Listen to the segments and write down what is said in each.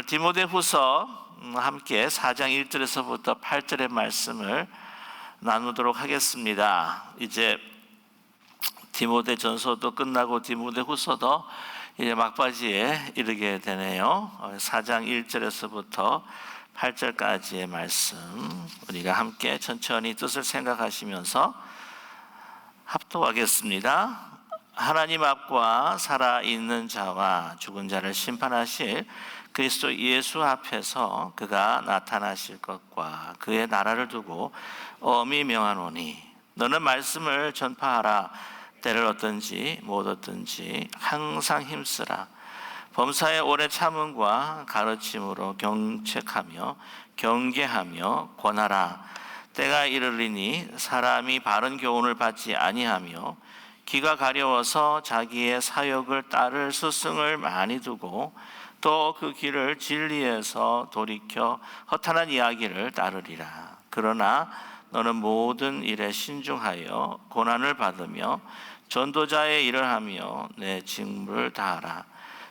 디모데후서 함께 4장 1절에서부터 8절의 말씀을 나누도록 하겠습니다. 이제 디모데전서도 끝나고 디모데후서도 이제 막바지에 이르게 되네요. 4장 1절에서부터 8절까지의 말씀 우리가 함께 천천히 뜻을 생각하시면서 합독하겠습니다. 하나님 앞과 살아있는 자와 죽은 자를 심판하실 그리스도 예수 앞에서 그가 나타나실 것과 그의 나라를 두고 엄히 명하노니 너는 말씀을 전파하라. 때를 얻든지 못 얻든지 항상 힘쓰라. 범사에 오래 참음과 가르침으로 경책하며 경계하며 권하라. 때가 이르리니 사람이 바른 교훈을 받지 아니하며 귀가 가려워서 자기의 사욕을 따를 스승을 많이 두고 또 그 길을 진리에서 돌이켜 허탄한 이야기를 따르리라. 그러나 너는 모든 일에 신중하여 고난을 받으며 전도자의 일을 하며 내 직무를 다하라.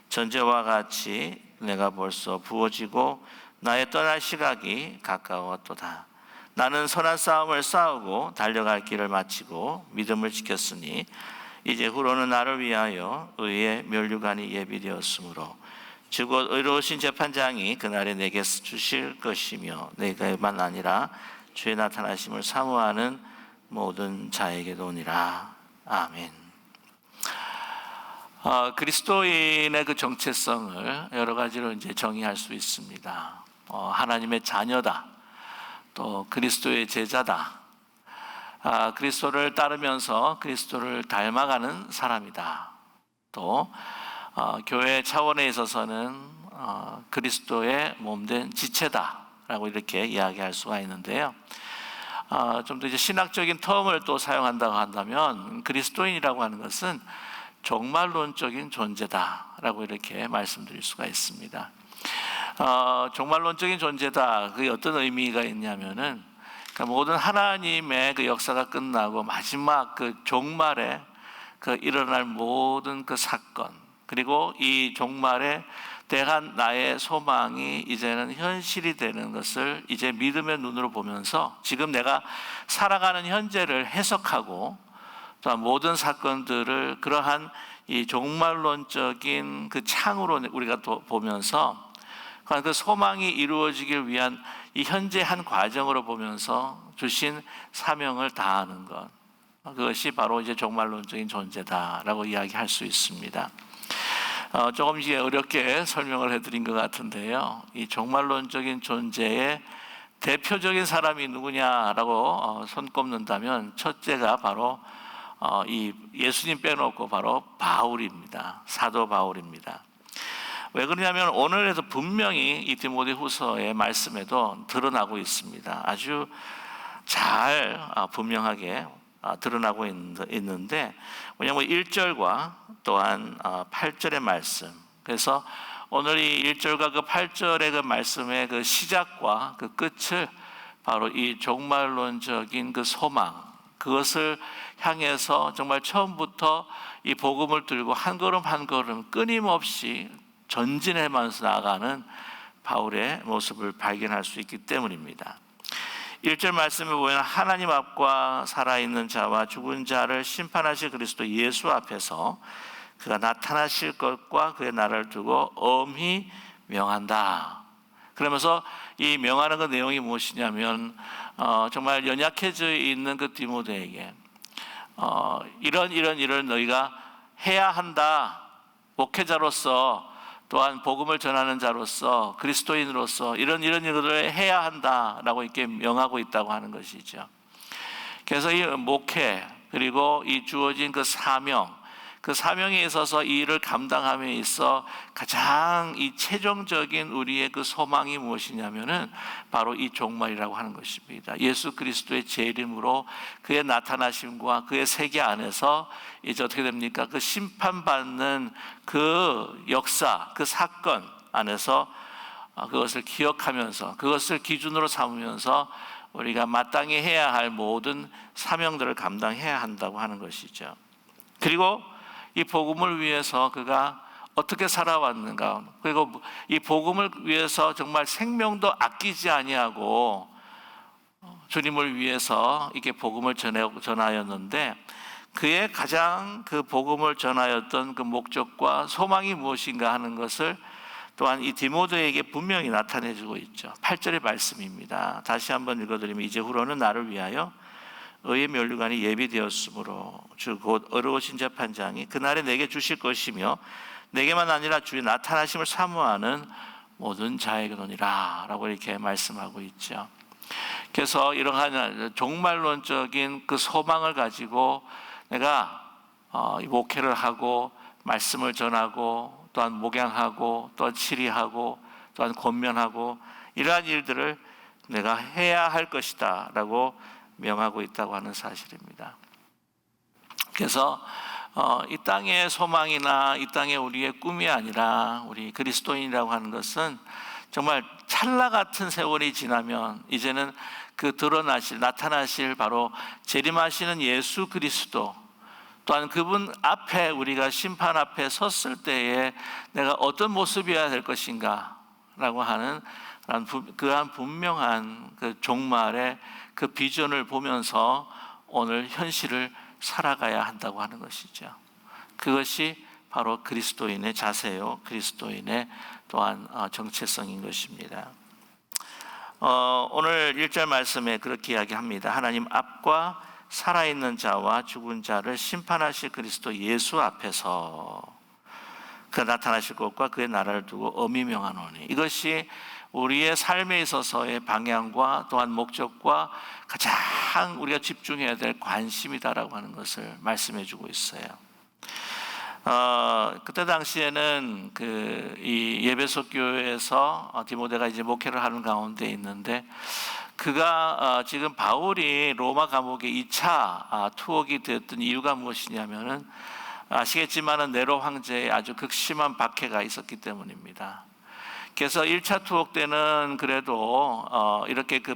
전제와 같이 내가 벌써 부어지고 나의 떠날 시각이 가까웠도다. 나는 선한 싸움을 싸우고 달려갈 길을 마치고 믿음을 지켰으니 이제 후로는 나를 위하여 의의 면류관이 예비되었으므로 곧 의로우신 재판장이 그날에 내게 주실 것이며 내가만 아니라 주의 나타나심을 사모하는 모든 자에게도니라. 아멘. 그리스도인의 그 정체성을 여러 가지로 이제 정의할 수 있습니다. 하나님의 자녀다. 또 그리스도의 제자다. 그리스도를 따르면서 그리스도를 닮아가는 사람이다. 또 교회 차원에 있어서는 그리스도의 몸된 지체다라고 이렇게 이야기할 수가 있는데요. 좀 더 이제 신학적인 터음을 또 사용한다고 한다면 그리스도인이라고 하는 것은 종말론적인 존재다라고 이렇게 말씀드릴 수가 있습니다. 종말론적인 존재다. 그게 어떤 의미가 있냐면은 그러니까 모든 하나님의 그 역사가 끝나고 마지막 그 종말에 그 일어날 모든 그 사건 그리고 이 종말에 대한 나의 소망이 이제는 현실이 되는 것을 이제 믿음의 눈으로 보면서 지금 내가 살아가는 현재를 해석하고 또 모든 사건들을 그러한 이 종말론적인 그 창으로 우리가 보면서 그 소망이 이루어지길 위한 이 현재 한 과정으로 보면서 주신 사명을 다하는 것, 그것이 바로 이제 종말론적인 존재다라고 이야기할 수 있습니다. 조금 어렵게 설명을 해드린 것 같은데요. 이 종말론적인 존재의 대표적인 사람이 누구냐라고 손꼽는다면 첫째가 바로 이 예수님 빼놓고 바로 바울입니다. 사도 바울입니다. 왜 그러냐면 오늘에서 분명히 이 디모데후서의 말씀에도 드러나고 있습니다. 아주 잘 분명하게 드러나고 있는데 왜냐하면 1절과 또한 8절의 말씀, 그래서 오늘 이 1절과 그 8절의 그 말씀의 그 시작과 그 끝을 바로 이 종말론적인 그 소망, 그것을 향해서 정말 처음부터 이 복음을 들고 한 걸음 한 걸음 끊임없이 전진해면서 나아가는 바울의 모습을 발견할 수 있기 때문입니다. 1절 말씀에 보면 하나님 앞과 살아있는 자와 죽은 자를 심판하실 그리스도 예수 앞에서 그가 나타나실 것과 그의 나라를 두고 엄히 명한다. 그러면서 이 명하는 그 내용이 무엇이냐면 정말 연약해져 있는 그 디모데에게 이런 일을 너희가 해야 한다. 목회자로서 또한 복음을 전하는 자로서 그리스도인으로서 이런 일들을 해야 한다라고 이렇게 명하고 있다고 하는 것이죠. 그래서 이 목회 그리고 이 주어진 그 사명, 그 사명에 있어서 이 일을 감당함에 있어 가장 이 최종적인 우리의 그 소망이 무엇이냐면은 바로 이 종말이라고 하는 것입니다. 예수 그리스도의 재림으로 그의 나타나심과 그의 세계 안에서 이제 어떻게 됩니까? 그 심판받는 그 역사, 그 사건 안에서 그것을 기억하면서 그것을 기준으로 삼으면서 우리가 마땅히 해야 할 모든 사명들을 감당해야 한다고 하는 것이죠. 그리고 이 복음을 위해서 그가 어떻게 살아왔는가, 그리고 이 복음을 위해서 정말 생명도 아끼지 아니하고 주님을 위해서 이게 복음을 전하였는데, 그의 가장 그 복음을 전하였던 그 목적과 소망이 무엇인가 하는 것을 또한 이 디모데에게 분명히 나타내주고 있죠. 8절의 말씀입니다. 다시 한번 읽어드리면, 이제후로는 나를 위하여 의의 면류관이 예비되었으므로 주 곧 의로우신 재판장이 그날에 내게 주실 것이며 내게만 아니라 주의 나타나심을 사모하는 모든 자에게노니라 라고 이렇게 말씀하고 있죠. 그래서 이러한 종말론적인 그 소망을 가지고 내가 목회를 하고 말씀을 전하고 또한 목양하고 또한 치리하고 또한 권면하고 이러한 일들을 내가 해야 할 것이다 라고 명하고 있다고 하는 사실입니다. 그래서 이 땅의 소망이나 이 땅의 우리의 꿈이 아니라 우리 그리스도인이라고 하는 것은 정말 찰나 같은 세월이 지나면 이제는 그 나타나실 바로 재림하시는 예수 그리스도, 또한 그분 앞에 우리가 심판 앞에 섰을 때에 내가 어떤 모습이어야 될 것인가 라고 하는 그러한 분명한 그 종말의 그 비전을 보면서 오늘 현실을 살아가야 한다고 하는 것이죠. 그것이 바로 그리스도인의 자세요, 그리스도인의 또한 정체성인 것입니다. 오늘 1절 말씀에 그렇게 이야기합니다. 하나님 앞과 살아있는 자와 죽은 자를 심판하실 그리스도 예수 앞에서 그 나타나실 것과 그의 나라를 두고 엄히 명하노니, 이것이 우리의 삶에 있어서의 방향과 또한 목적과 가장 우리가 집중해야 될 관심이다라고 하는 것을 말씀해 주고 있어요. 그때 당시에는 이 예배소 교회에서 디모데가 이제 목회를 하는 가운데 있는데, 그가 지금 바울이 로마 감옥에 2차 투옥이 되었던 이유가 무엇이냐면은, 아시겠지만은 네로 황제의 아주 극심한 박해가 있었기 때문입니다. 그래서 1차 투옥 때는 그래도 이렇게 그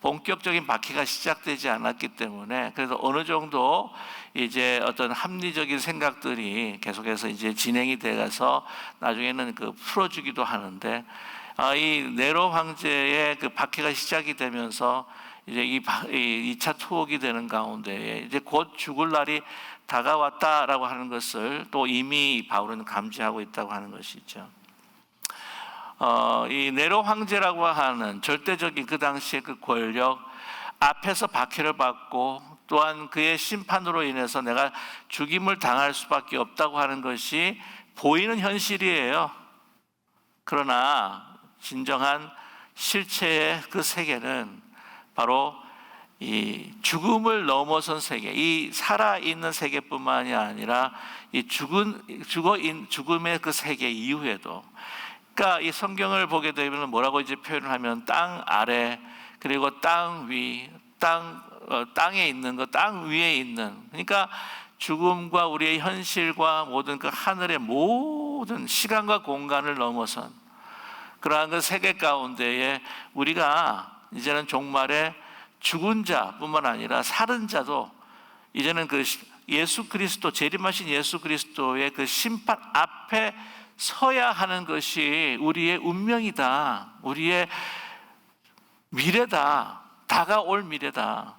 본격적인 박해가 시작되지 않았기 때문에 그래서 어느 정도 이제 어떤 합리적인 생각들이 계속해서 이제 진행이 돼서 나중에는 풀어주기도 하는데, 이 네로 황제의 그 박해가 시작이 되면서 이제 이 2차 투옥이 되는 가운데 이제 곧 죽을 날이 다가왔다라고 하는 것을 또 이미 바울은 감지하고 있다고 하는 것이죠. 이 네로 황제라고 하는 절대적인 그 당시의 그 권력 앞에서 박해를 받고 또한 그의 심판으로 인해서 내가 죽임을 당할 수밖에 없다고 하는 것이 보이는 현실이에요. 그러나 진정한 실체의 그 세계는 바로 이 죽음을 넘어선 세계, 이 살아있는 세계뿐만이 아니라 이 죽음의 그 세계 이후에도, 그러니까 이 성경을 보게 되면 뭐라고 이제 표현을 하면 땅 아래 그리고 땅 위, 땅에 있는 것, 땅 위에 있는, 그러니까 죽음과 우리의 현실과 모든 그 하늘의 모든 시간과 공간을 넘어선 그러한 그 세계 가운데에 우리가 이제는 종말에 죽은 자뿐만 아니라 살은 자도 이제는 그 예수 그리스도, 재림하신 예수 그리스도의 그 심판 앞에 서야 하는 것이 우리의 운명이다, 우리의 미래다, 다가올 미래다.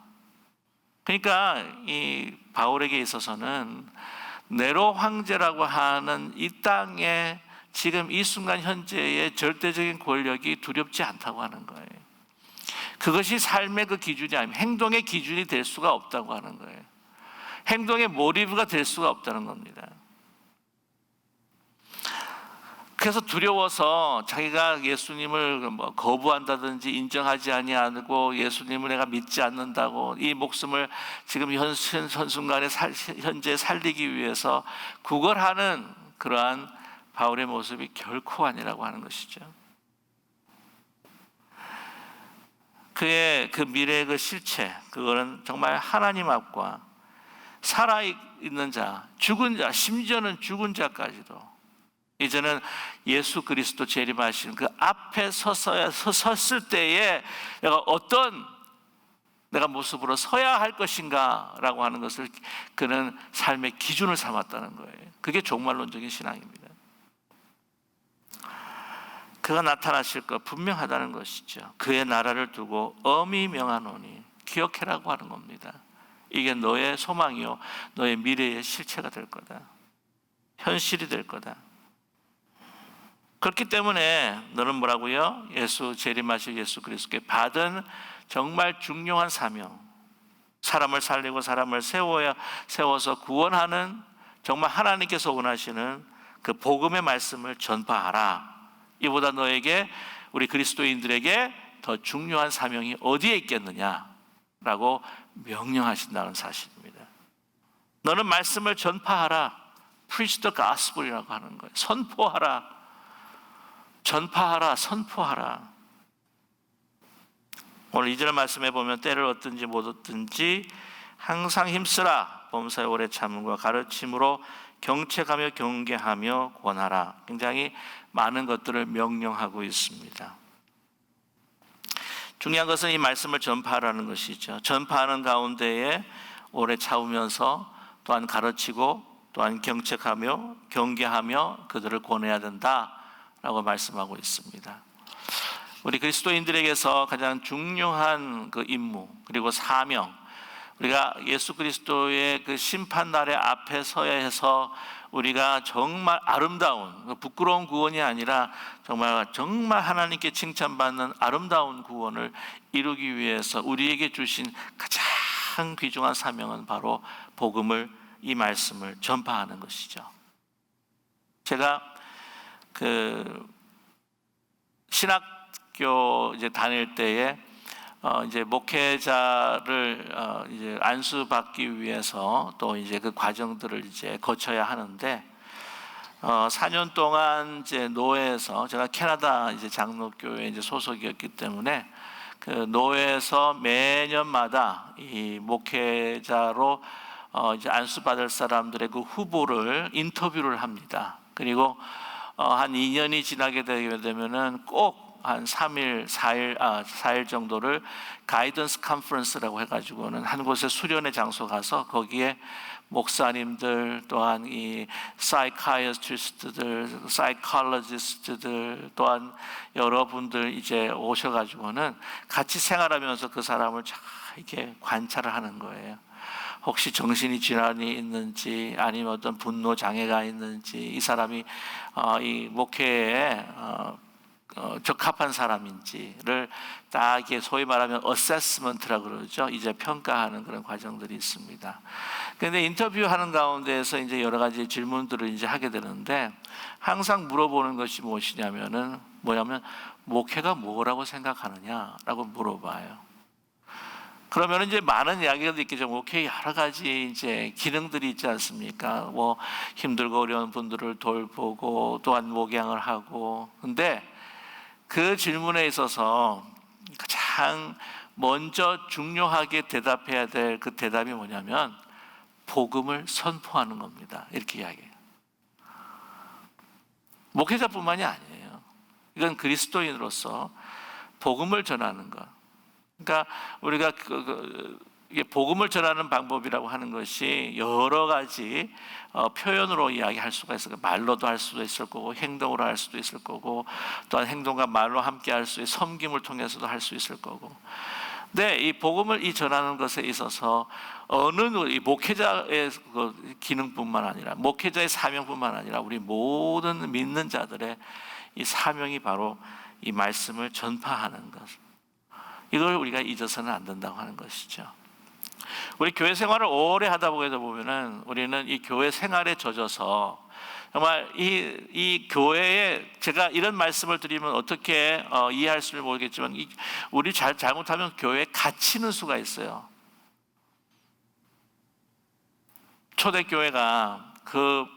그러니까 이 바울에게 있어서는 네로 황제라고 하는 이 땅에 지금 이 순간 현재의 절대적인 권력이 두렵지 않다고 하는 거예요. 그것이 삶의 그 기준이 아니면 행동의 기준이 될 수가 없다고 하는 거예요. 행동의 모티브가 될 수가 없다는 겁니다. 그래서 두려워서 자기가 예수님을 거부한다든지 인정하지 아니하고 예수님을 내가 믿지 않는다고 이 목숨을 지금 현순간에 현재 살리기 위해서 구걸하는 그러한 바울의 모습이 결코 아니라고 하는 것이죠. 그의 그 미래의 그 실체, 그거는 정말 하나님 앞과 살아있는 자, 죽은 자, 심지어는 죽은 자까지도 이제는 예수 그리스도 재림하신 그 앞에 섰을 때에 내가 어떤 모습으로 서야 할 것인가 라고 하는 것을 그는 삶의 기준을 삼았다는 거예요. 그게 종말론적인 신앙입니다. 그가 나타나실 것 분명하다는 것이죠. 그의 나라를 두고 엄히 명하노니, 기억해라고 하는 겁니다. 이게 너의 소망이요, 너의 미래의 실체가 될 거다. 현실이 될 거다. 그렇기 때문에 너는 뭐라고요? 재림하실 예수 그리스도께 받은 정말 중요한 사명, 사람을 살리고 사람을 세워서 구원하는, 정말 하나님께서 원하시는 그 복음의 말씀을 전파하라. 이보다 너에게, 우리 그리스도인들에게 더 중요한 사명이 어디에 있겠느냐라고 명령하신다는 사실입니다. 너는 말씀을 전파하라. Preach the gospel이라고 하는 거예요. 선포하라. 전파하라. 선포하라. 오늘 2절 말씀에 보면 때를 얻든지 못 얻든지 항상 힘쓰라. 범사에 오래 참음과 가르침으로 경책하며 경계하며 권하라. 굉장히 많은 것들을 명령하고 있습니다. 중요한 것은 이 말씀을 전파하라는 것이죠. 전파하는 가운데에 오래 참으면서 또한 가르치고 또한 경책하며 경계하며 그들을 권해야 된다라고 말씀하고 있습니다. 우리 그리스도인들에게서 가장 중요한 그 임무, 그리고 사명, 우리가 예수 그리스도의 그 심판날의 앞에 서야 해서 우리가 정말 아름다운, 부끄러운 구원이 아니라 정말 하나님께 칭찬받는 아름다운 구원을 이루기 위해서 우리에게 주신 가장 귀중한 사명은 바로 복음을, 이 말씀을 전파하는 것이죠. 제가 신학교 이제 다닐 때에 이제 목회자를 이제 안수받기 위해서 또 이제 그 과정들을 이제 거쳐야 하는데, 4년 동안 이제 노회에서, 제가 캐나다 이제 장로교회 이제 소속이었기 때문에 그 노회에서 매년마다 이 목회자로 이제 안수받을 사람들의 그 후보를 인터뷰를 합니다. 그리고 한 2년이 지나게 되면은 꼭 한 4일 정도를 가이던스 컨퍼런스라고 해가지고는 한 곳에 수련의 장소 가서 거기에 목사님들, 또한 이 사이카이어스트들, 사이콜로지스트들, 또한 여러분들 이제 오셔가지고는 같이 생활하면서 그 사람을 잘 이렇게 관찰을 하는 거예요. 혹시 정신이 질환이 있는지, 아니면 어떤 분노 장애가 있는지, 이 사람이 이 목회에 적합한 사람인지를 딱 이게 소위 말하면 어세스먼트라고 그러죠. 이제 평가하는 그런 과정들이 있습니다. 그런데 인터뷰하는 가운데에서 이제 여러 가지 질문들을 이제 하게 되는데, 항상 물어보는 것이 뭐냐면 목회가 뭐라고 생각하느냐라고 물어봐요. 그러면 이제 많은 이야기가 있겠죠. 목회 여러 가지 이제 기능들이 있지 않습니까? 뭐 힘들고 어려운 분들을 돌보고 또한 목양을 하고. 근데 그 질문에 있어서 가장 먼저 중요하게 대답해야 될 그 대답이 뭐냐면 복음을 선포하는 겁니다. 이렇게 이야기해요. 목회자뿐만이 아니에요. 이건 그리스도인으로서 복음을 전하는 것. 그러니까 우리가 이게 복음을 전하는 방법이라고 하는 것이 여러 가지 표현으로 이야기할 수가 있어요. 말로도 할 수도 있을 거고, 행동으로 할 수도 있을 거고, 또한 행동과 말로 함께 할 수 있는 섬김을 통해서도 할 수 있을 거고. 근데 이 복음을 전하는 것에 있어서 이 목회자의 그 기능뿐만 아니라, 목회자의 사명뿐만 아니라 우리 모든 믿는 자들의 이 사명이 바로 이 말씀을 전파하는 것. 이걸 우리가 잊어서는 안 된다고 하는 것이죠. 우리 교회 생활을 오래 하다 보면은 우리는 이 교회 생활에 젖어서 정말 이 교회에, 제가 이런 말씀을 드리면 어떻게 이해할지를 모르겠지만, 우리 잘못하면 교회에 갇히는 수가 있어요. 초대교회가 그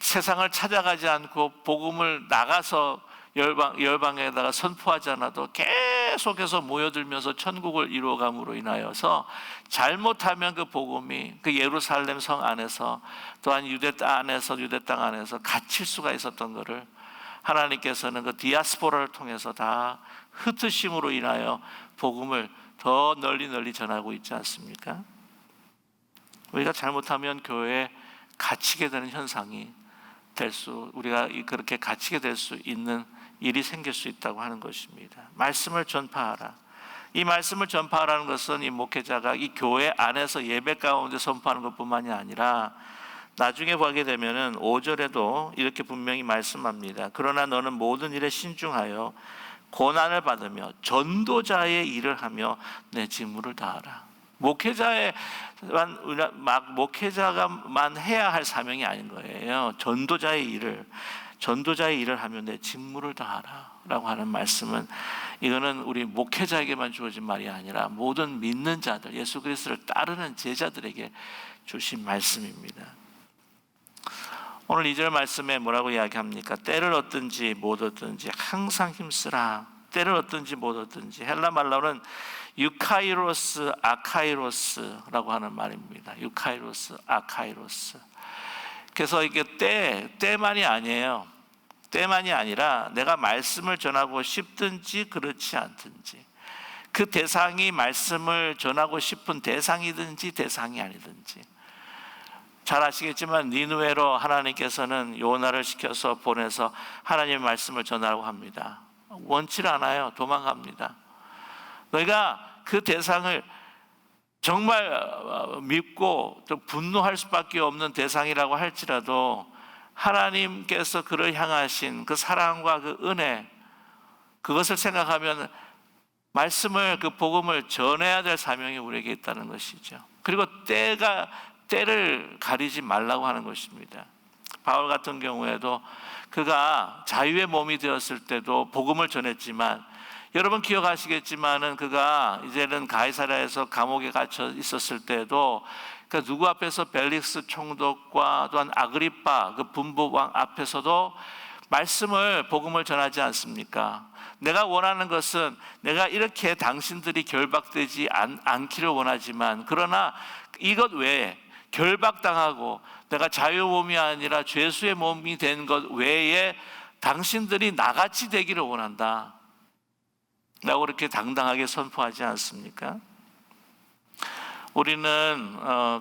세상을 찾아가지 않고 복음을 나가서 열방에다가 선포하지 않아도 계속해서 모여들면서 천국을 이루어감으로 인하여서 잘못하면 그 복음이 그 예루살렘 성 안에서, 또한 유대 땅 안에서 갇힐 수가 있었던 것을 하나님께서는 그 디아스포라를 통해서 다 흩으심으로 인하여 복음을 더 널리 전하고 있지 않습니까? 우리가 잘못하면 교회에 갇히게 되는 현상이 우리가 그렇게 갇히게 될 수 있는 일이 생길 수 있다고 하는 것입니다. 말씀을 전파하라. 이 말씀을 전파하라는 것은 이 목회자가 이 교회 안에서 예배 가운데 선포하는 것뿐만이 아니라 나중에 보게 되면은 5절에도 이렇게 분명히 말씀합니다. 그러나 너는 모든 일에 신중하여 고난을 받으며 전도자의 일을 하며 내 직무를 다하라. 목회자가만 해야 할 사명이 아닌 거예요. 전도자의 일을 하며 내 직무를 다하라라고 하는 말씀은, 이거는 우리 목회자에게만 주어진 말이 아니라 모든 믿는 자들, 예수 그리스도를 따르는 제자들에게 주신 말씀입니다. 오늘 2절 말씀에 뭐라고 이야기합니까? 때를 얻든지 못 얻든지 항상 힘쓰라. 때를 얻든지 못 얻든지, 헬라 말로는 유카이로스 아카이로스라고 하는 말입니다. 유카이로스 아카이로스. 그래서 이게 때만이 아니에요. 때만이 아니라 내가 말씀을 전하고 싶든지 그렇지 않든지, 그 대상이 말씀을 전하고 싶은 대상이든지 대상이 아니든지. 잘 아시겠지만 니느웨로 하나님께서는 요나를 시켜서 보내서 하나님의 말씀을 전하라고 합니다. 원치를 않아요. 도망갑니다. 너희가 그 대상을 정말 믿고 또 분노할 수밖에 없는 대상이라고 할지라도 하나님께서 그를 향하신 그 사랑과 그 은혜, 그것을 생각하면 말씀을, 그 복음을 전해야 될 사명이 우리에게 있다는 것이죠. 그리고 때를 가리지 말라고 하는 것입니다. 바울 같은 경우에도 그가 자유의 몸이 되었을 때도 복음을 전했지만, 여러분 기억하시겠지만은 그가 이제는 가이사랴에서 감옥에 갇혀 있었을 때도 그 누구 앞에서, 벨릭스 총독과 또한 아그리파 그 분부왕 앞에서도 복음을 전하지 않습니까? 내가 원하는 것은 내가 이렇게 당신들이 결박되지 않기를 원하지만, 그러나 이것 외에 결박당하고 내가 자유의 몸이 아니라 죄수의 몸이 된 것 외에 당신들이 나같이 되기를 원한다 라고 그렇게 당당하게 선포하지 않습니까? 우리는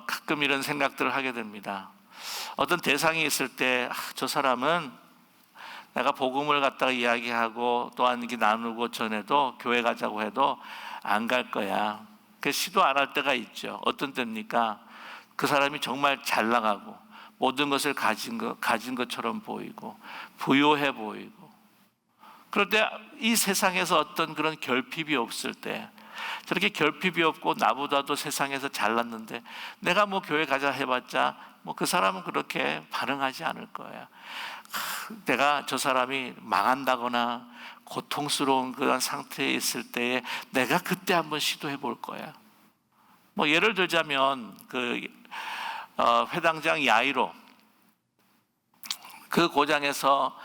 가끔 이런 생각들을 하게 됩니다. 어떤 대상이 있을 때 저 사람은 내가 복음을 갖다가 이야기하고 또한 이렇게 나누고 전해도, 교회 가자고 해도 안 갈 거야. 그래서 시도 안 할 때가 있죠. 어떤 때입니까? 그 사람이 정말 잘 나가고 모든 것을 가진 것처럼 보이고 부유해 보이고, 그럴 때 이 세상에서 어떤 그런 결핍이 없을 때, 저렇게 결핍이 없고 나보다도 세상에서 잘났는데 내가 뭐 교회 가자 해봤자 뭐 그 사람은 그렇게 반응하지 않을 거야. 내가 저 사람이 망한다거나 고통스러운 그런 상태에 있을 때에 내가 그때 한번 시도해 볼 거야. 뭐 예를 들자면 회당장 야이로, 그 고장에서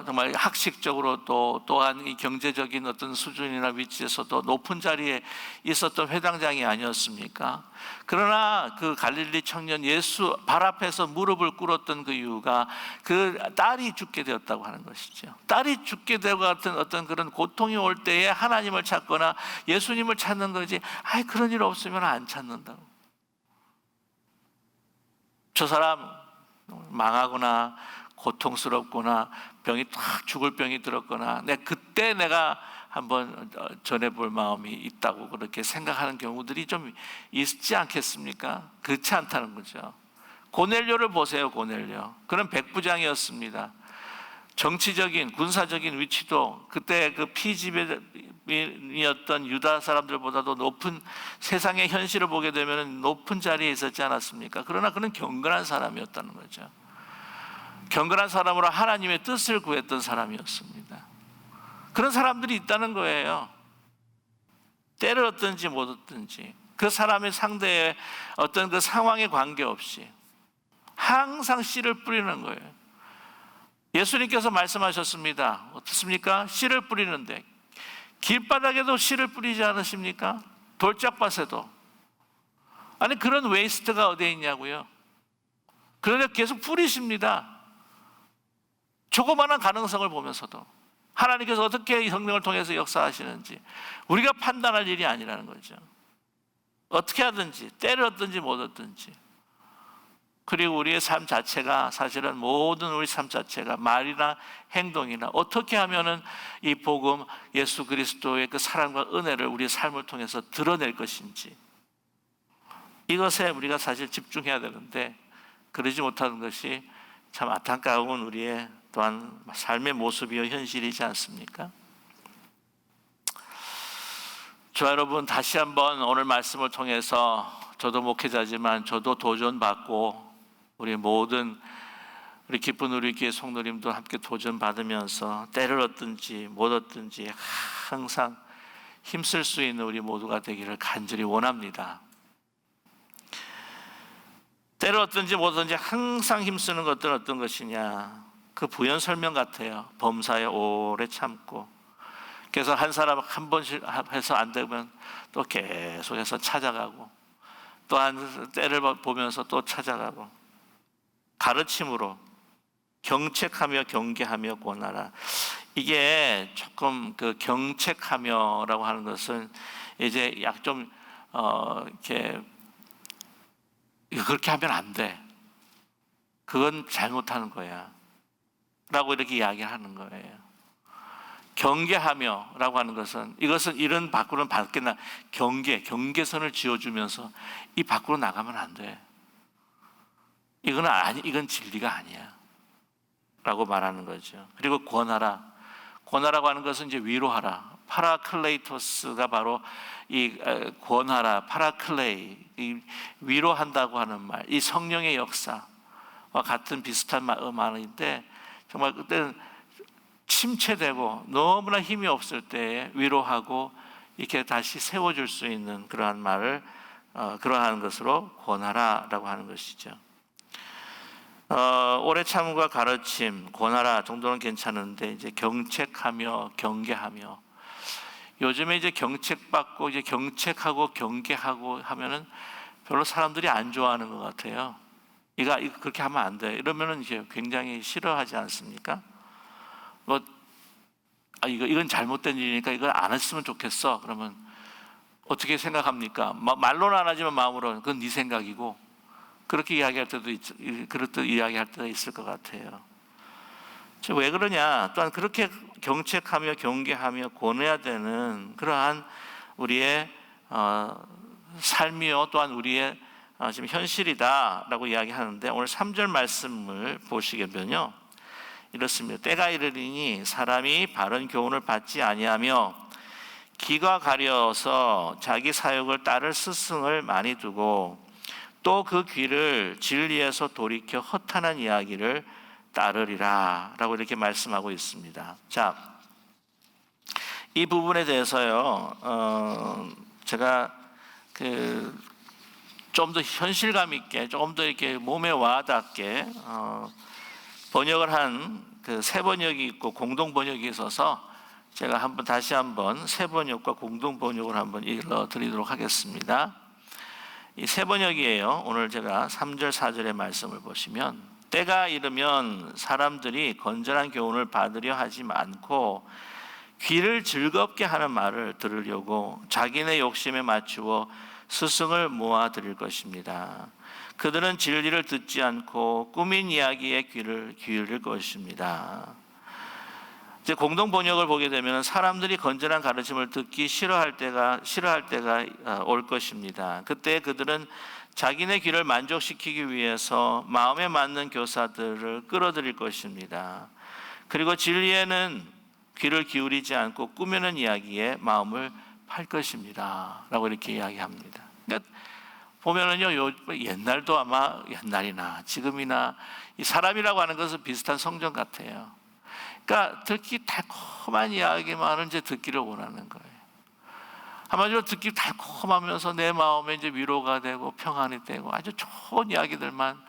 정말 학식적으로 또한 이 경제적인 어떤 수준이나 위치에서도 높은 자리에 있었던 회당장이 아니었습니까? 그러나 그 갈릴리 청년 예수 발 앞에서 무릎을 꿇었던 그 이유가 그 딸이 죽게 되었다고 하는 것이죠. 딸이 죽게 되고 같은 어떤 그런 고통이 올 때에 하나님을 찾거나 예수님을 찾는 거지, 그런 일 없으면 안 찾는다고. 저 사람 망하거나 고통스럽거나 병이 탁 죽을 병이 들었거나 그때 내가 한번 전해볼 마음이 있다고 그렇게 생각하는 경우들이 좀 있지 않겠습니까? 그렇지 않다는 거죠. 고넬료를 보세요. 고넬료, 그는 백부장이었습니다. 정치적인 군사적인 위치도 그때 그 피지배인이었던 유다 사람들보다도 높은, 세상의 현실을 보게 되면 높은 자리에 있었지 않았습니까? 그러나 그는 경건한 사람이었다는 거죠. 경건한 사람으로 하나님의 뜻을 구했던 사람이었습니다. 그런 사람들이 있다는 거예요. 때를 얻든지 못 얻든지 그 사람의 상대의 어떤 그 상황에 관계없이 항상 씨를 뿌리는 거예요. 예수님께서 말씀하셨습니다. 어떻습니까? 씨를 뿌리는데 길바닥에도 씨를 뿌리지 않으십니까? 돌짝밭에도. 아니, 그런 웨이스트가 어디에 있냐고요? 그런데 계속 뿌리십니다. 조그마한 가능성을 보면서도 하나님께서 어떻게 이 성령을 통해서 역사하시는지 우리가 판단할 일이 아니라는 거죠. 어떻게 하든지, 때를 얻든지 못 얻든지. 그리고 우리의 삶 자체가 사실은 모든 우리 삶 자체가 말이나 행동이나 어떻게 하면은 이 복음 예수 그리스도의 그 사랑과 은혜를 우리의 삶을 통해서 드러낼 것인지 이것에 우리가 사실 집중해야 되는데 그러지 못하는 것이 참 안타까운 우리의 또한 삶의 모습이요 현실이지 않습니까? 저 여러분 다시 한번 오늘 말씀을 통해서 저도 목회자지만 저도 도전받고 우리 모든 우리 기쁜 우리 교회 성도님도 함께 도전받으면서 때를 얻든지 못 얻든지 항상 힘쓸 수 있는 우리 모두가 되기를 간절히 원합니다. 때를 얻든지 못 얻든지 항상 힘쓰는 것들은 어떤 것이냐? 그 부연 설명 같아요. 범사에 오래 참고 그래서 한 사람 한 번 해서 안 되면 또 계속해서 찾아가고 또 한 때를 보면서 또 찾아가고 가르침으로 경책하며 경계하며 권하라. 이게 조금 그 경책하며라고 하는 것은 이제 약 좀 이렇게 그렇게 하면 안 돼. 그건 잘못하는 거야. 라고 이렇게 이야기하는 거예요. 경계하며라고 하는 것은 이것은 이런 밖으로는 밖에 경계선을 지어주면서 이 밖으로 나가면 안 돼. 이건 진리가 아니야. 라고 말하는 거죠. 그리고 권하라고 하는 것은 이제 위로하라. 파라클레이토스가 바로 이 권하라, 파라클레이, 이 위로한다고 하는 말, 이 성령의 역사와 같은 비슷한 말인데 정말 그때는 침체되고 너무나 힘이 없을 때에 위로하고 이렇게 다시 세워줄 수 있는 그러한 말을 그러한 것으로 권하라라고 하는 것이죠. 오래 참음과 가르침, 권하라 정도는 괜찮은데 이제 경책하며 경계하며 요즘에 이제 경책받고 이제 경책하고 경계하고 하면은 별로 사람들이 안 좋아하는 것 같아요. 이거 그렇게 하면 안 돼. 이러면은 이제 굉장히 싫어하지 않습니까? 이건 잘못된 일이니까 이걸 안 했으면 좋겠어. 그러면 어떻게 생각합니까? 말로는 안 하지만 마음으로는 그건 네 생각이고 그렇게 이야기할 때도 그렇게 이야기할 때가 있을 것 같아요. 왜 그러냐? 또한 그렇게 경책하며 경계하며 권해야 되는 그러한 우리의 삶이요 또한 우리의 지금 현실이다라고 이야기하는데 오늘 3절 말씀을 보시게 되면요 이렇습니다. 때가 이르리니 사람이 바른 교훈을 받지 아니하며 귀가 가려서 자기 사욕을 따를 스승을 많이 두고 또 그 귀를 진리에서 돌이켜 허탄한 이야기를 따르리라 라고 이렇게 말씀하고 있습니다. 자, 이 부분에 대해서요 제가 좀 더 현실감 있게 좀 더 이렇게 몸에 와닿게 번역을 한 그 새 번역이 있고 공동 번역이 있어서 제가 다시 한번 새 번역과 공동 번역을 한번 읽어드리도록 하겠습니다. 이 새 번역이에요. 오늘 제가 3절 4절의 말씀을 보시면 때가 이르면 사람들이 건전한 교훈을 받으려 하지 않고 귀를 즐겁게 하는 말을 들으려고 자기네 욕심에 맞추어 스승을 모아들일 것입니다. 그들은 진리를 듣지 않고 꾸민 이야기에 귀를 기울일 것입니다. 이제 공동 번역을 보게 되면 사람들이 건전한 가르침을 듣기 싫어할 때가 올 것입니다. 그때 그들은 자기네 귀를 만족시키기 위해서 마음에 맞는 교사들을 끌어들일 것입니다. 그리고 진리에는 귀를 기울이지 않고 꾸미는 이야기에 마음을 팔 것입니다. 라고 이렇게 이야기합니다. 그러니까 보면은요, 옛날도 아마 옛날이나 지금이나 이 사람이라고 하는 것은 비슷한 성정 같아요. 그러니까 듣기 달콤한 이야기만을 이제 듣기를 원하는 거예요. 한마디로 듣기 달콤하면서 내 마음에 이제 위로가 되고 평안이 되고 아주 좋은 이야기들만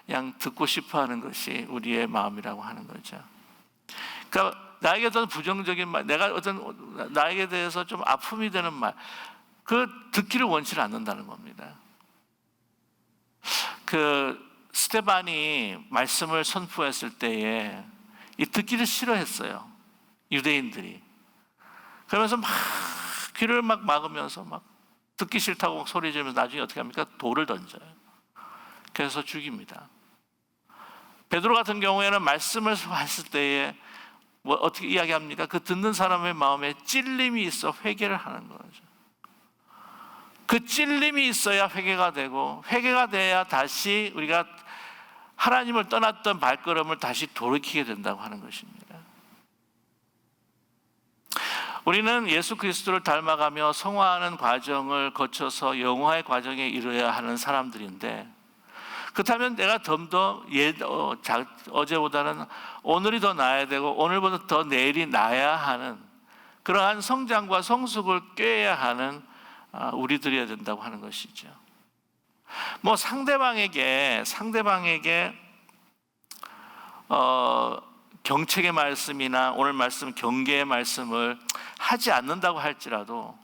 그냥 듣고 싶어 하는 것이 우리의 마음이라고 하는 거죠. 그러니까 나에게 어떤 부정적인 말, 나에게 대해서 좀 아픔이 되는 말, 그 듣기를 원치 않는다는 겁니다. 스데반이 말씀을 선포했을 때에 이 듣기를 싫어했어요. 유대인들이. 그러면서 귀를 막으면서 듣기 싫다고 소리 지르면서 나중에 어떻게 합니까? 돌을 던져요. 그래서 죽입니다. 베드로 같은 경우에는 말씀을 했을 때에 뭐 어떻게 이야기합니까? 그 듣는 사람의 마음에 찔림이 있어 회개를 하는 거죠. 그 찔림이 있어야 회개가 되고, 회개가 돼야 다시 우리가 하나님을 떠났던 발걸음을 다시 돌이키게 된다고 하는 것입니다. 우리는 예수 그리스도를 닮아가며 성화하는 과정을 거쳐서 영화의 과정에 이르러야 하는 사람들인데, 그렇다면 내가 좀 더 어제보다는 오늘이 더 나아야 되고 오늘보다 더 내일이 나아야 하는 그러한 성장과 성숙을 꾀해야 하는 우리들이어야 된다고 하는 것이죠. 뭐 상대방에게 경책의 말씀이나 오늘 말씀 경계의 말씀을 하지 않는다고 할지라도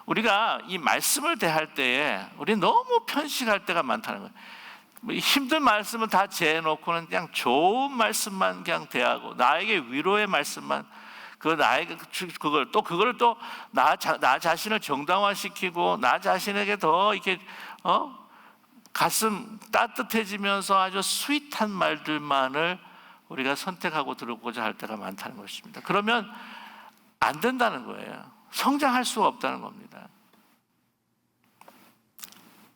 우리가 이 말씀을 대할 때에 우리 너무 편식할 때가 많다는 거예요. 힘든 말씀은 다 재놓고는 그냥 좋은 말씀만 그냥 대하고, 나에게 위로의 말씀만, 나에게 그걸 또 나 자신을 정당화시키고 나 자신에게 더 이렇게 가슴 따뜻해지면서 아주 스윗한 말들만을 우리가 선택하고 들어보고자 할 때가 많다는 것입니다. 그러면 안 된다는 거예요. 성장할 수가 없다는 겁니다.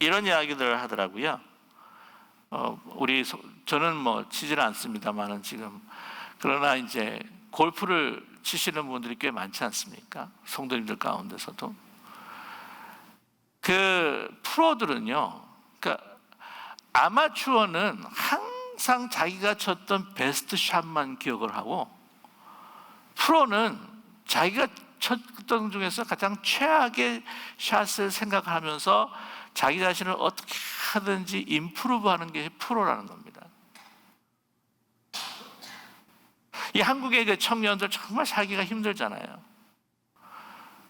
이런 이야기들을 하더라고요. 저는 뭐 치지는 않습니다만은 지금, 그러나 이제 골프를 치시는 분들이 꽤 많지 않습니까? 성도님들 가운데서도. 그 프로들은요, 그러니까 아마추어는 항상 자기가 쳤던 베스트 샷만 기억을 하고, 프로는 자기가 쳤던 중에서 가장 최악의 샷을 생각하면서 자기 자신을 어떻게 하든지 임프루브하는 게 프로라는 겁니다. 이 한국의 그 청년들 정말 살기가 힘들잖아요.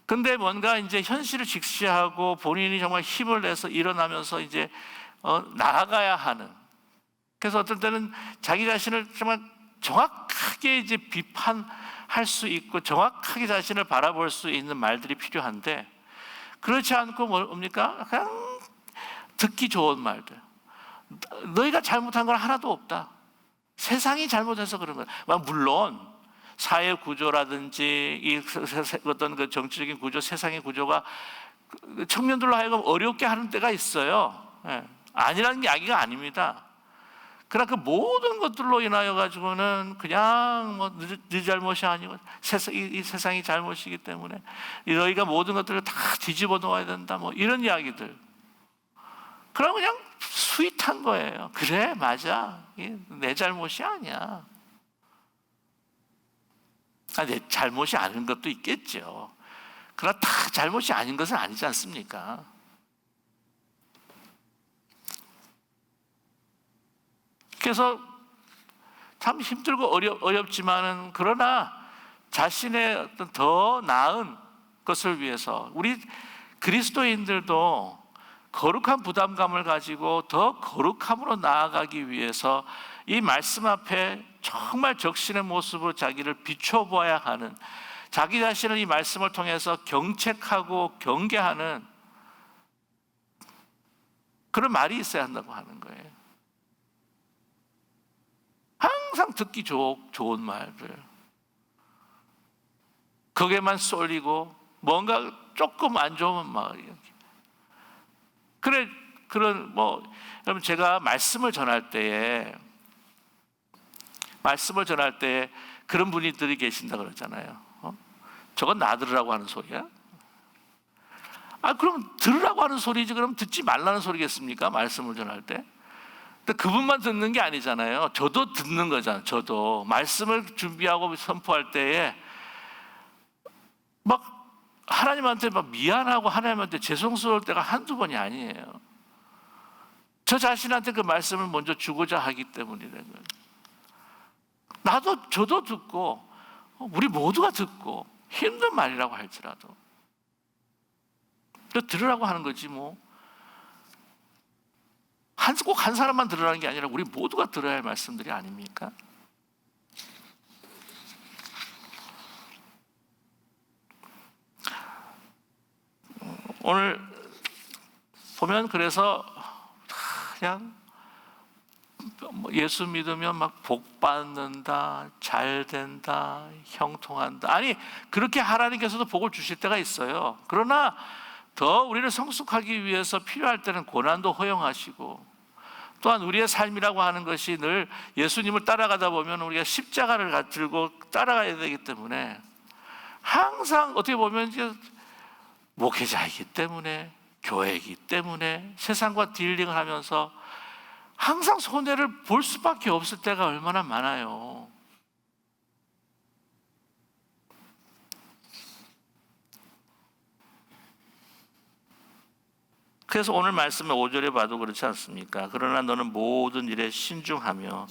근데 뭔가 이제 현실을 직시하고 본인이 정말 힘을 내서 일어나면서 이제 나아가야 하는, 그래서 어떤 때는 자기 자신을 정말 정확하게 이제 비판할 수 있고 정확하게 자신을 바라볼 수 있는 말들이 필요한데, 그렇지 않고 뭡니까? 그냥 듣기 좋은 말들. 너희가 잘못한 건 하나도 없다. 세상이 잘못해서 그런 거야. 물론 사회 구조라든지 이 어떤 그 정치적인 구조, 세상의 구조가 청년들로 하여금 어렵게 하는 때가 있어요. 아니라는 게 이야기가 아닙니다. 그러나 그 모든 것들로 인하여 가지고는 그냥 뭐 네 잘못이 아니고 이 세상이 잘못이기 때문에 너희가 모든 것들을 다 뒤집어 놓아야 된다, 뭐 이런 이야기들. 그럼 그냥 스윗한 거예요. 그래, 맞아. 내 잘못이 아니야. 내 잘못이 아닌 것도 있겠죠. 그러나 다 잘못이 아닌 것은 아니지 않습니까? 그래서 참 힘들고 어렵지만은, 그러나 자신의 어떤 더 나은 것을 위해서 우리 그리스도인들도 거룩한 부담감을 가지고 더 거룩함으로 나아가기 위해서 이 말씀 앞에 정말 적신의 모습으로 자기를 비춰보아야 하는, 자기 자신을 이 말씀을 통해서 경책하고 경계하는 그런 말이 있어야 한다고 하는 거예요. 항상 듣기 좋은 말들, 거기에만 쏠리고 뭔가 조금 안 좋으면 막 여러분, 제가 말씀을 전할 때에 그런 분들이 계신다 그러잖아요. 저건 나 들으라고 하는 소리야? 그럼 들으라고 하는 소리지, 그럼 듣지 말라는 소리겠습니까? 말씀을 전할 때. 근데 그분만 듣는 게 아니잖아요. 저도 듣는 거잖아요. 저도 말씀을 준비하고 선포할 때에 막 하나님한테 막 미안하고 하나님한테 죄송스러울 때가 한두 번이 아니에요. 저 자신한테 그 말씀을 먼저 주고자 하기 때문이라는 거예요. 저도 듣고 우리 모두가 듣고 힘든 말이라고 할지라도 들으라고 하는 거지 뭐. 꼭 한 사람만 들으라는 게 아니라 우리 모두가 들어야 할 말씀들이 아닙니까? 오늘 보면 그래서 그냥 예수 믿으면 막 복 받는다, 잘 된다, 형통한다. 아니, 그렇게 하나님께서도 복을 주실 때가 있어요. 그러나 더 우리를 성숙하기 위해서 필요할 때는 고난도 허용하시고, 또한 우리의 삶이라고 하는 것이 늘 예수님을 따라가다 보면 우리가 십자가를 들고 따라가야 되기 때문에 항상 어떻게 보면 이제 목회자이기 때문에, 교회이기 때문에 세상과 딜링을 하면서 항상 손해를 볼 수밖에 없을 때가 얼마나 많아요. 그래서 오늘 말씀의 5절에 봐도 그렇지 않습니까? 그러나 너는 모든 일에 신중하며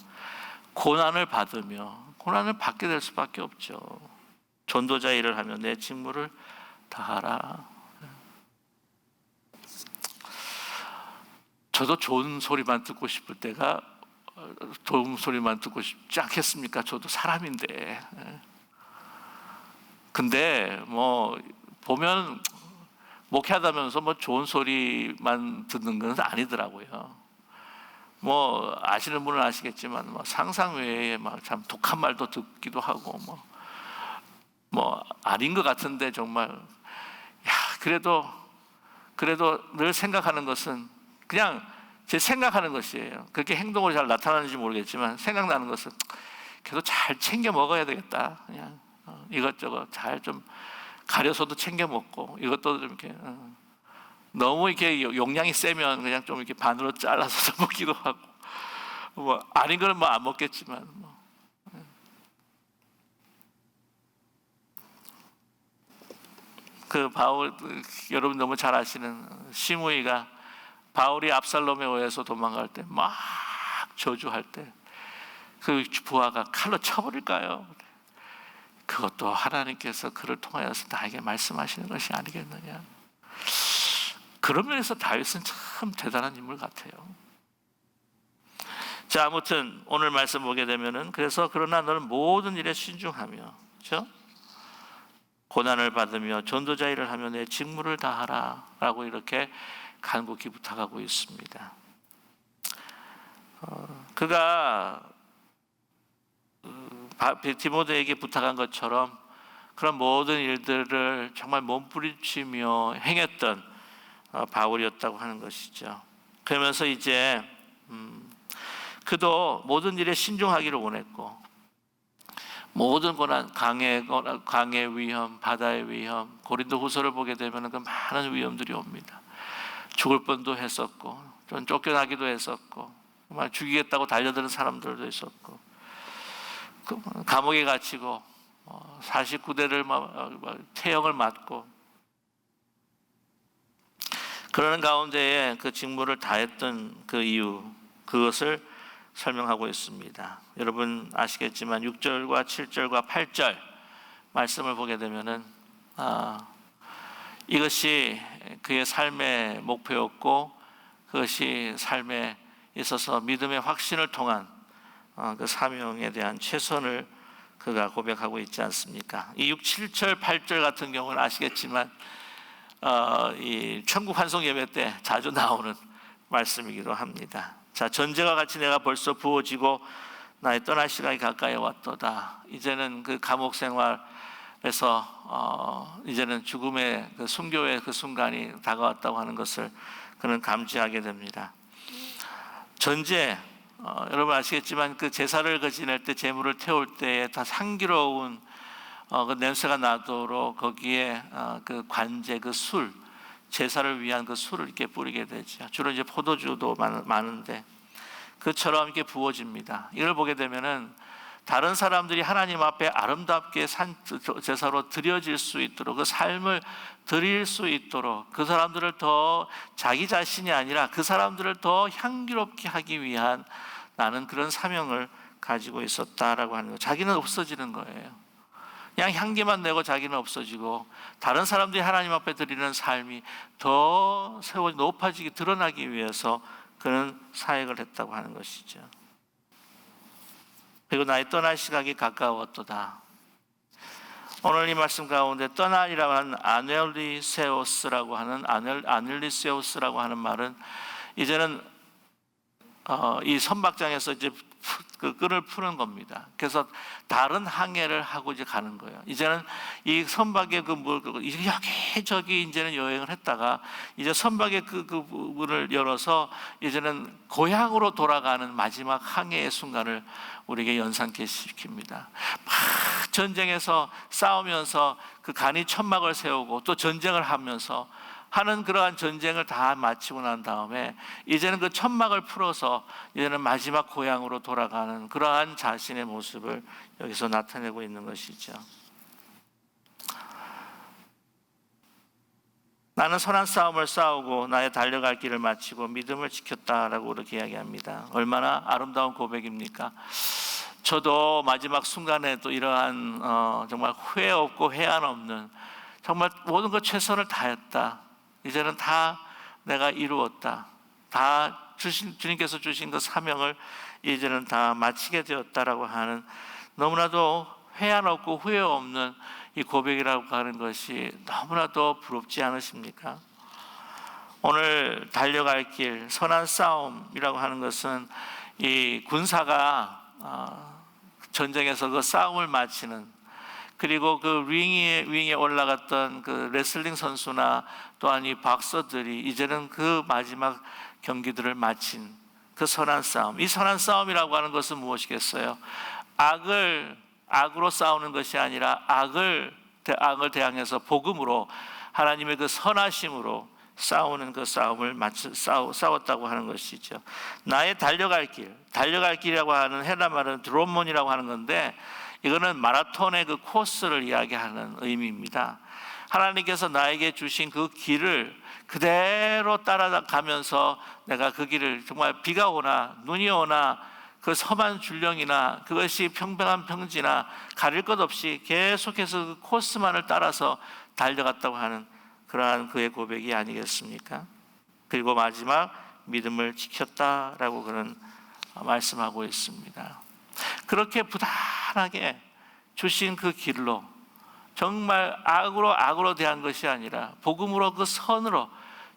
고난을 받으며, 고난을 받게 될 수밖에 없죠. 전도자 일을 하며 내 직무를 다하라. 저도 좋은 소리만 듣고 싶을 때가, 좋은 소리만 듣고 싶지 않겠습니까? 저도 사람인데. 근데 뭐 보면 목회하다면서 뭐 좋은 소리만 듣는 건 아니더라고요. 뭐 아시는 분은 아시겠지만 뭐 상상 외에 막 참 독한 말도 듣기도 하고 뭐 아닌 것 같은데 정말, 야, 그래도 늘 생각하는 것은 그냥 제 생각하는 것이에요. 그렇게 행동으로 잘 나타나는지 모르겠지만 생각나는 것은 그래도 잘 챙겨 먹어야 되겠다. 그냥 이것저것 잘 좀 가려서도 챙겨 먹고, 이것도 좀 이렇게 너무 이렇게 용량이 세면 그냥 좀 이렇게 반으로 잘라서 먹기도 하고, 뭐 아닌 거는 뭐 안 먹겠지만 그 바울, 여러분 너무 잘 아시는 시므이가 바울이 압살롬에 의해서 도망갈 때 막 저주할 때 그 부하가 칼로 쳐버릴까요? 그것도 하나님께서 그를 통하여서 나에게 말씀하시는 것이 아니겠느냐. 그런 면에서 다윗은 참 대단한 인물 같아요. 자, 아무튼 오늘 말씀 보게 되면은, 그래서 그러나 너는 모든 일에 신중하며, 그렇죠? 고난을 받으며 전도자 일을 하며 내 직무를 다하라 라고 이렇게 간곡히 부탁하고 있습니다. 그가 디모데에게 부탁한 것처럼 그런 모든 일들을 정말 몸부림치며 행했던 바울이었다고 하는 것이죠. 그러면서 이제 그도 모든 일에 신중하기를 원했고, 모든 고난, 강의 위험, 바다의 위험, 고린도후서를 보게 되면 그 많은 위험들이 옵니다. 죽을 뻔도 했었고, 좀 쫓겨나기도 했었고, 정말 죽이겠다고 달려드는 사람들도 있었고, 감옥에 갇히고 49대를 태형을 맞고, 그러는 가운데에 그 직무를 다했던 그 이유, 그것을 설명하고 있습니다. 여러분 아시겠지만 6절과 7절과 8절 말씀을 보게 되면은 이것이 그의 삶의 목표였고, 그것이 삶에 있어서 믿음의 확신을 통한 그 사명에 대한 최선을 그가 고백하고 있지 않습니까? 이 6, 7절, 8절 같은 경우는 아시겠지만 이 천국 환송 예배 때 자주 나오는 말씀이기도 합니다. 자, 전제와 같이 내가 벌써 부어지고 나의 떠날 시간이 가까이 왔도다. 이제는 그 감옥 생활에서 이제는 죽음의 그 순교의 그 순간이 다가왔다고 하는 것을 그는 감지하게 됩니다. 전제, 여러분 아시겠지만 그 제사를 지낼 때, 제물을 태울 때에 다 향기로운 그 냄새가 나도록 거기에 그 관제, 그 술, 제사를 위한 그 술을 이렇게 뿌리게 되죠. 주로 이제 포도주도 많은데 그처럼 이렇게 부어집니다. 이걸 보게 되면은 다른 사람들이 하나님 앞에 아름답게 제사로 드려질 수 있도록, 그 삶을 드릴 수 있도록, 그 사람들을 더 자기 자신이 아니라 그 사람들을 더 향기롭게 하기 위한 나는 그런 사명을 가지고 있었다라고 하는 거예요. 자기는 없어지는 거예요. 그냥 향기만 내고 자기는 없어지고, 다른 사람들이 하나님 앞에 드리는 삶이 더 높아지게 드러나기 위해서 그는 사역을 했다고 하는 것이죠. 그리고 나의 떠날 시각이 가까웠도다. 오늘 이 말씀 가운데 떠날이라고 하는 아넬리세우스라고 하는 말은 이제는 이 선박장에서 이제 그 끈을 푸는 겁니다. 그래서 다른 항해를 하고 이제 가는 거예요. 이제는 이 선박의 이제 여기저기 이제는 여행을 했다가 이제 선박의 그 문을 열어서 이제는 고향으로 돌아가는 마지막 항해의 순간을 우리에게 연상케 시킵니다. 막 전쟁에서 싸우면서 그 간이 천막을 세우고 또 전쟁을 하면서 하는 그러한 전쟁을 다 마치고 난 다음에 이제는 그 천막을 풀어서 이제는 마지막 고향으로 돌아가는 그러한 자신의 모습을 여기서 나타내고 있는 것이죠. 나는 선한 싸움을 싸우고 나의 달려갈 길을 마치고 믿음을 지켰다라고 그렇게 이야기합니다. 얼마나 아름다운 고백입니까? 저도 마지막 순간에 또 이러한 정말 후회 없고 해안 없는 정말 모든 것 최선을 다했다. 이제는 다 내가 이루었다. 다 주님께서 주신 그 사명을 이제는 다 마치게 되었다라고 하는 너무나도 해안 없고 후회 없는 이 고백이라고 하는 것이 너무나도 부럽지 않으십니까? 오늘 달려갈 길, 선한 싸움이라고 하는 것은 이 군사가 전쟁에서 그 싸움을 마치는, 그리고 그 윙에 올라갔던 그 레슬링 선수나 또한 이 박서들이 이제는 그 마지막 경기들을 마친 그 선한 싸움. 이 선한 싸움이라고 하는 것은 무엇이겠어요? 악으로 싸우는 것이 아니라 악을 대항해서 복음으로 하나님의 그 선하심으로 싸우는 그 싸움을 싸웠다고 하는 것이죠. 나의 달려갈 길이라고 하는 헬라 말은 드로몬이라고 하는 건데, 이거는 마라톤의 그 코스를 이야기하는 의미입니다. 하나님께서 나에게 주신 그 길을 그대로 따라가면서 내가 그 길을 정말 비가 오나 눈이 오나 그 험한 줄령이나 그것이 평평한 평지나 가릴 것 없이 계속해서 그 코스만을 따라서 달려갔다고 하는 그러한 그의 고백이 아니겠습니까? 그리고 마지막 믿음을 지켰다라고 그는 말씀하고 있습니다. 그렇게 부단하게 주신 그 길로 정말 악으로 대한 것이 아니라 복음으로 그 선으로,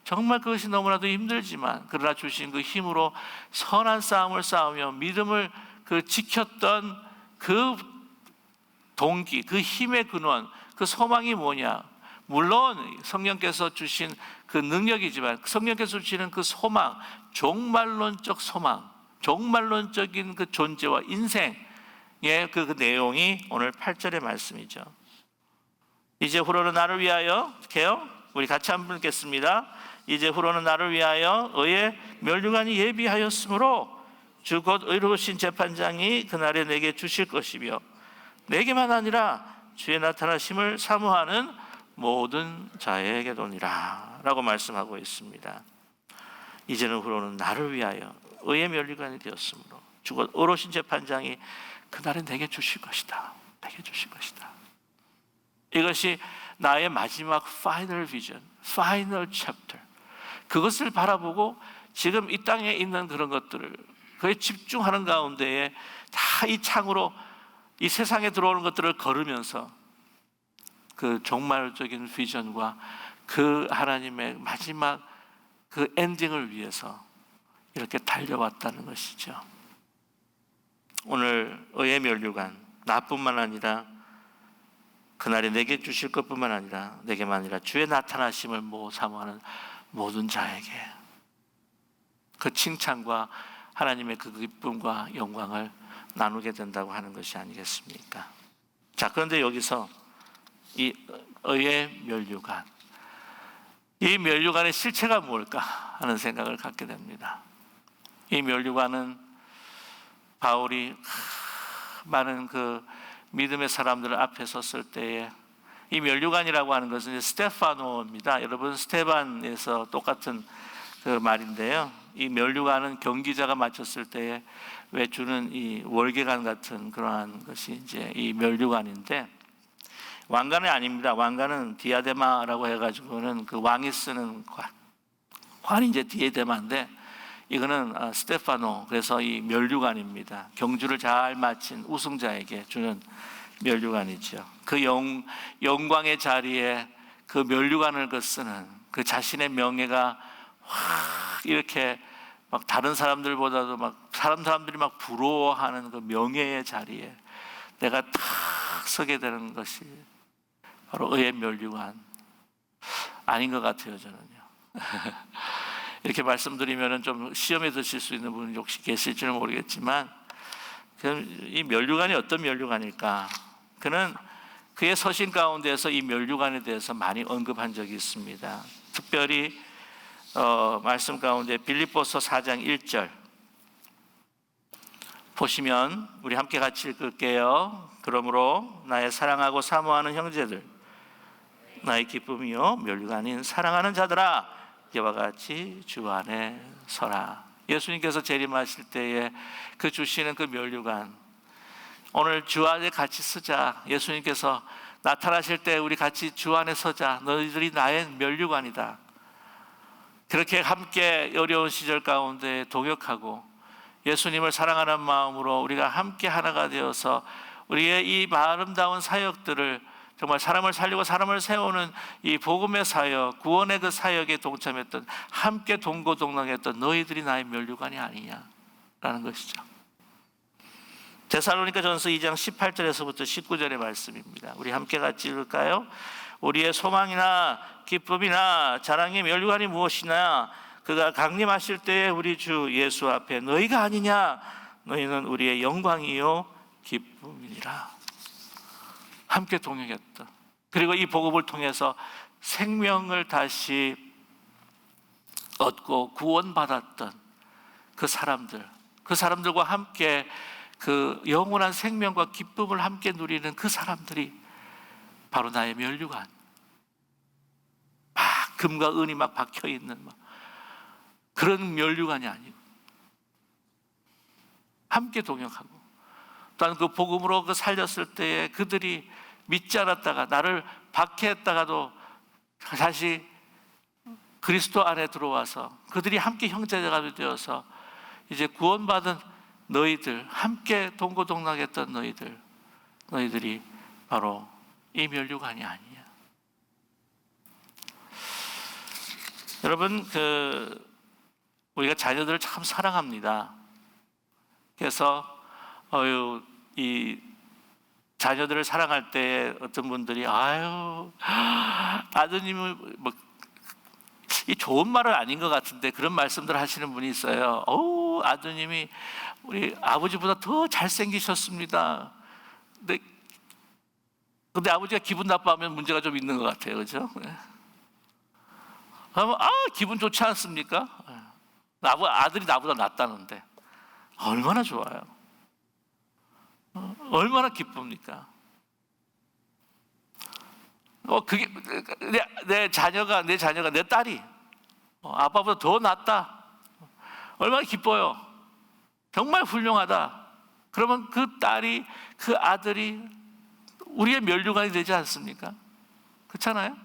정말 그것이 너무나도 힘들지만 그러나 주신 그 힘으로 선한 싸움을 싸우며 믿음을 그 지켰던 그 동기, 그 힘의 근원, 그 소망이 뭐냐? 물론 성령께서 주신 그 능력이지만 성령께서 주시는 그 소망, 종말론적 소망, 종말론적인 그 존재와 인생의 그 내용이 오늘 8절의 말씀이죠. 이제 후로는 나를 위하여, 우리 같이 한번 읽겠습니다. 이제 후로는 나를 위하여 의의 면류관이 예비하였으므로 주 곧 의로우신 재판장이 그날에 내게 주실 것이며 내게만 아니라 주의 나타나심을 사모하는 모든 자에게도니라 라고 말씀하고 있습니다. 이제는 후로는 나를 위하여 의의 면류관이 되었으므로 주 곧 의로우신 재판장이 그날에 내게 주실 것이다. 내게 주실 것이다. 이것이 나의 마지막 파이널 비전, 파이널 챕터. 그것을 바라보고 지금 이 땅에 있는 그런 것들을 그에 집중하는 가운데에 다 이 창으로 이 세상에 들어오는 것들을 걸으면서 그 종말적인 비전과 그 하나님의 마지막 그 엔딩을 위해서 이렇게 달려왔다는 것이죠. 오늘 의의 면류관, 나뿐만 아니라 그날에 내게 주실 것뿐만 아니라 내게만 아니라 주의 나타나심을 사모하는 모든 자에게 그 칭찬과 하나님의 그 기쁨과 영광을 나누게 된다고 하는 것이 아니겠습니까? 자, 그런데 여기서 이 의의 면류관, 이 면류관의 실체가 뭘까 하는 생각을 갖게 됩니다. 이 면류관은 바울이 많은 그 믿음의 사람들 앞에 섰을 때에 이 면류관이라고 하는 것은 스테파노입니다. 여러분, 스테반에서 똑같은 그 말인데요. 이 면류관은 경기자가 맞췄을 때에 왜 주는 이 월계관 같은 그러한 것이 이제 이 면류관인데, 왕관이 아닙니다. 왕관은 디아데마라고 해가지고는 그 왕이 쓰는 관이 이제 디아데마인데, 이거는 스테파노, 그래서 이 면류관입니다. 경주를 잘 마친 우승자에게 주는 면류관이죠. 그 영광의 자리에 그 면류관을 쓰는 그 자신의 명예가 확 이렇게 막 다른 사람들보다도 막 사람들이 막 부러워하는 그 명예의 자리에 내가 탁 서게 되는 것이 바로 의의 면류관 아닌 것 같아요, 저는요. 이렇게 말씀드리면 좀 시험에 드실 수 있는 분이 혹시 계실지는 모르겠지만, 이 면류관이 어떤 면류관일까? 그는 그의 서신 가운데서 이 면류관에 대해서 많이 언급한 적이 있습니다. 특별히 말씀 가운데 빌립보서 4장 1절 보시면 우리 함께 같이 읽을게요. 그러므로 나의 사랑하고 사모하는 형제들, 나의 기쁨이요 면류관인 사랑하는 자들아, 이와 같이 주 안에 서라. 예수님께서 재림하실 때에 그 주시는 그 면류관, 오늘 주 안에 같이 서자. 예수님께서 나타나실 때 우리 같이 주 안에 서자. 너희들이 나의 면류관이다. 그렇게 함께 어려운 시절 가운데 동역하고 예수님을 사랑하는 마음으로 우리가 함께 하나가 되어서 우리의 이 아름다운 사역들을 정말 사람을 살리고 사람을 세우는 이 복음의 사역, 구원의 그 사역에 동참했던, 함께 동고동락했던 너희들이 나의 면류관이 아니냐라는 것이죠. 데살로니가전서 2장 18절에서부터 19절의 말씀입니다. 우리 함께 같이 읽을까요? 우리의 소망이나 기쁨이나 자랑의 면류관이 무엇이냐? 그가 강림하실 때에 우리 주 예수 앞에 너희가 아니냐? 너희는 우리의 영광이요 기쁨이니라. 함께 동행했던, 그리고 이 복음을 통해서 생명을 다시 얻고 구원받았던 그 사람들과 함께 그 영원한 생명과 기쁨을 함께 누리는 그 사람들이 바로 나의 면류관, 막 금과 은이 막 박혀있는 그런 면류관이 아니고 함께 동역하고, 또한 그 복음으로 그 살렸을 때에 그들이 믿지 않았다가 나를 박해했다가도 다시 그리스도 안에 들어와서 그들이 함께 형제가 되어서 이제 구원받은 너희들, 함께 동고동락했던 너희들이 바로 이 면류관이 아니야. 여러분, 우리가 자녀들을 참 사랑합니다. 그래서 이 자녀들을 사랑할 때 어떤 분들이 아드님을 이 좋은 말은 아닌 것 같은데 그런 말씀들 하시는 분이 있어요. 아드님이 우리 아버지보다 더 잘생기셨습니다. 근데 아버지가 기분 나빠하면 문제가 좀 있는 것 같아요, 그렇죠? 그러면 기분 좋지 않습니까? 아들이 나보다 낫다는데 얼마나 좋아요. 얼마나 기쁩니까? 그게 내 자녀가 내 딸이 아빠보다 더 낫다. 얼마나 기뻐요. 정말 훌륭하다. 그러면 그 딸이, 그 아들이 우리의 면류관이 되지 않습니까? 그렇잖아요?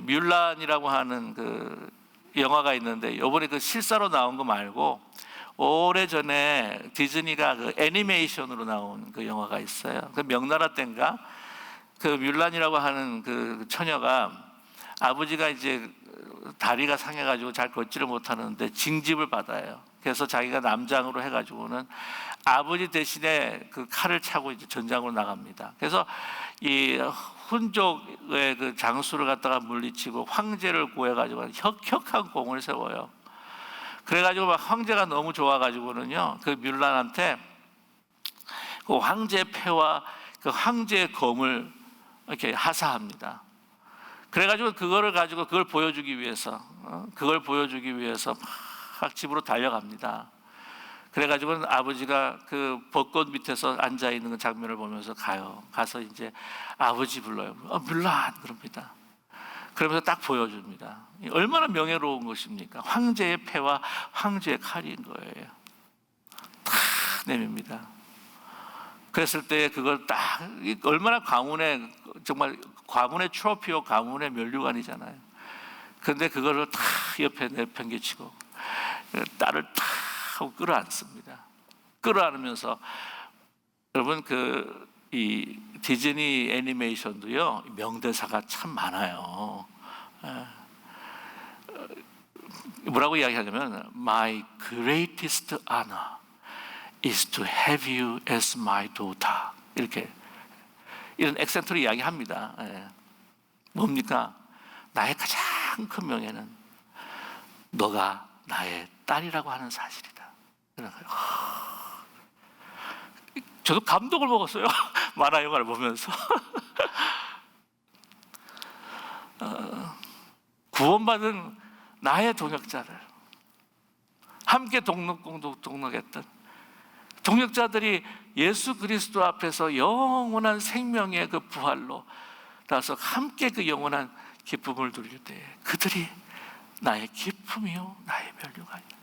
뮬란이라고 하는 그 영화가 있는데, 이번에 그 실사로 나온 거 말고 오래전에 디즈니가 그 애니메이션으로 나온 그 영화가 있어요. 그 명나라 때인가 그 뮬란이라고 하는 그 처녀가, 아버지가 이제 다리가 상해가지고 잘 걷지를 못하는데 징집을 받아요. 그래서 자기가 남장으로 해가지고는 아버지 대신에 그 칼을 차고 이제 전장으로 나갑니다. 그래서 이 훈족의 그 장수를 갖다가 물리치고 황제를 구해가지고 혁혁한 공을 세워요. 그래가지고 막 황제가 너무 좋아가지고는요, 그 뮬란한테 그 황제의 패와 그 황제의 검을 이렇게 하사합니다. 그래가지고 그걸 보여주기 위해서 막 집으로 달려갑니다. 그래가지고는 아버지가 그 벚꽃 밑에서 앉아 있는 그 장면을 보면서 가서 이제 아버지 불러요. 뮬란 그럽니다. 그러면서 딱 보여줍니다. 얼마나 명예로운 것입니까? 황제의 패와 황제의 칼인 거예요. 탁 내밉니다. 그랬을 때 그걸 딱, 얼마나 정말 가문의 트로피요, 가문의 면류관이잖아요. 그런데 그거를 탁 옆에 내팽개치고 딸을 탁 하고 끌어안습니다. 끌어안으면서, 여러분 이 디즈니 애니메이션도요 명대사가 참 많아요. 뭐라고 이야기하냐면 My greatest honor is to have you as my daughter. 이렇게 이런 액센트로 이야기합니다. 예. 뭡니까? 나의 가장 큰 명예는 너가 나의 딸이라고 하는 사실이다. 저도 감동을 먹었어요. 만화 영화를 보면서. 구원받은 나의 동역자들, 함께 동역했던 동역자들이 예수 그리스도 앞에서 영원한 생명의 그 부활로 나서 함께 그 영원한 기쁨을 누릴 때 그들이 나의 기쁨이요 나의 멸류관이요.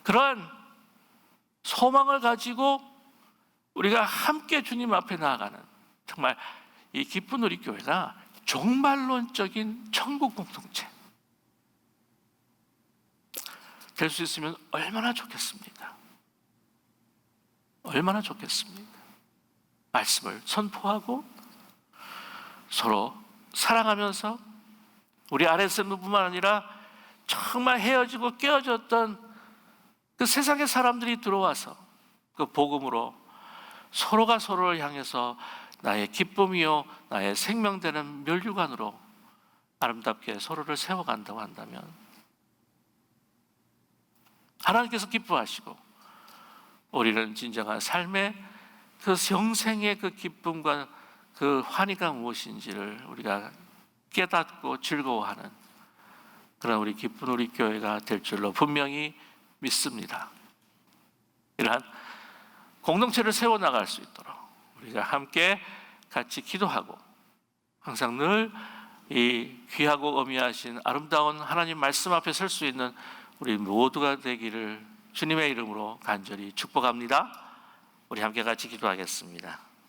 그러한 소망을 가지고 우리가 함께 주님 앞에 나아가는 정말 이 기쁜 우리 교회가 종말론적인 천국 공동체 될 수 있으면 얼마나 좋겠습니까? 얼마나 좋겠습니까? 말씀을 선포하고 서로 사랑하면서 우리 아랫사람뿐만 아니라 정말 헤어지고 깨어졌던 그 세상의 사람들이 들어와서 그 복음으로 서로가 서로를 향해서 나의 기쁨이요 나의 생명되는 멸류관으로 아름답게 서로를 세워간다고 한다면 하나님께서 기뻐하시고 우리는 진정한 삶의 그 영생의 그 기쁨과 그 환희가 무엇인지를 우리가 깨닫고 즐거워하는 그런 우리 기쁜 우리 교회가 될 줄로 분명히 믿습니다. 이러한 공동체를 세워나갈 수 있도록 우리가 함께 같이 기도하고 항상 늘 이 귀하고 어미하신 아름다운 하나님 말씀 앞에 설 수 있는 우리 모두가 되기를 주님의 이름으로 간절히 축복합니다. 우리 함께 같이 기도하겠습니다.